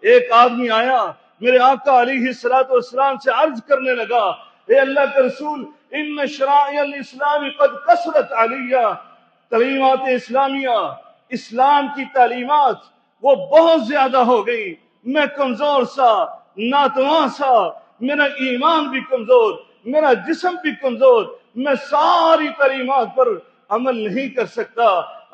ایک آدمی آیا میرے آقا علیہ الصلوۃ والسلام سے عرض کرنے لگا، اے اللہ کے رسول، ان شرائع الاسلام قد کثرت علیہ، تعلیمات اسلامیہ، اسلام کی تعلیمات وہ بہت زیادہ ہو گئی، میں کمزور سا، ناتواں سا، میرا ایمان بھی کمزور، میرا جسم بھی کمزور، میں ساری تعلیمات پر عمل نہیں کر سکتا۔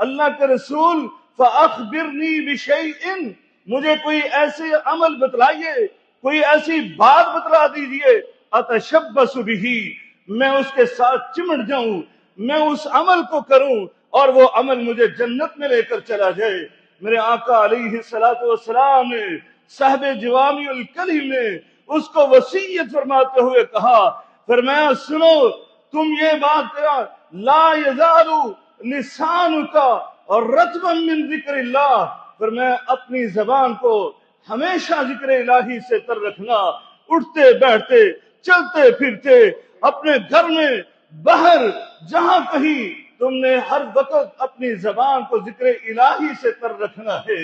اللہ کے رسول فَأَخْبِرْنِي بِشَيْءٍ، مجھے کوئی ایسے عمل بتلائیے، کوئی ایسی بات بتلا دیجئے، أَتَشَبَّسُ بِهِ، میں اس کے ساتھ چمٹ جاؤں، میں اس عمل کو کروں اور وہ عمل مجھے جنت میں لے کر چلا جائے۔ میرے آقا علیہ الصلوۃ والسلام نے صاحب جوامع الکلم نے اس کو وصیت فرماتے ہوئے کہا، فرمایا سنو، تم یہ بات کرا، لا یزال لسانک رطبا من ذکر اللہ، فرمایا اپنی زبان کو ہمیشہ ذکر الہی سے تر رکھنا، اٹھتے بیٹھتے چلتے پھرتے اپنے گھر میں باہر جہاں کہیں تم نے ہر وقت اپنی زبان کو ذکر الہی سے تر رکھنا ہے۔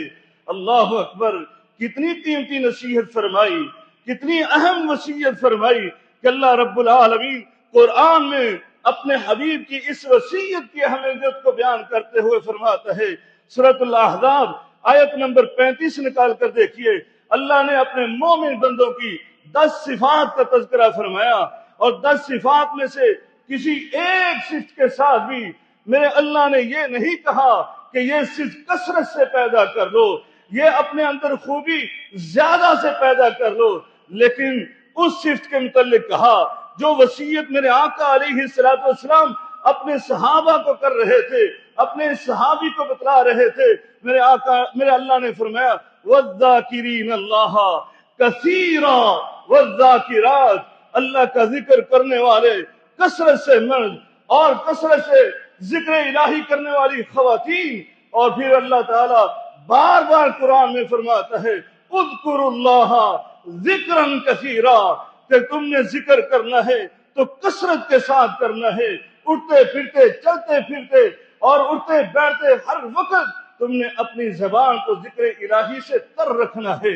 اللہ اکبر، کتنی قیمتی نصیحت فرمائی، کتنی اہم وصیت فرمائی کہ اللہ رب العالمین قرآن میں اپنے حبیب کی اس وصیت کی اہمیت کو بیان کرتے ہوئے فرماتا ہے۔ سورۃ الاحزاب آیت نمبر 35 نکال کر دیکھیے، اللہ نے اپنے مومن بندوں کی 10 صفات کا تذکرہ فرمایا، اور 10 صفات میں سے کسی ایک صفت کے ساتھ بھی میرے اللہ نے یہ نہیں کہا کہ یہ صرف کثرت سے پیدا کر لو، یہ اپنے اندر خوبی زیادہ سے پیدا کر لو، لیکن اس صفت کے متعلق کہا جو وصیت میرے آقا علیہ الصلوۃ والسلام اپنے صحابہ کو کر رہے تھے، اپنے صحابی کو بتلا رہے تھے۔ میرے اللہ نے فرمایا والذاکرین اللہ کثیرا والذاکرات، اللہ کا ذکر کرنے والے کثرت سے مرد اور کثرت سے ذکر الہی کرنے والی خواتین، اور پھر اللہ تعالیٰ بار بار قرآن میں فرماتا ہے اذکروا اللہ ذکرا کثیرا، کہ تم نے ذکر کرنا ہے تو کثرت کے ساتھ کرنا ہے، اٹھتے پھرتے چلتے پھرتے اور اٹھتے بیٹھتے ہر وقت تم نے اپنی زبان کو ذکر الہی سے تر رکھنا ہے۔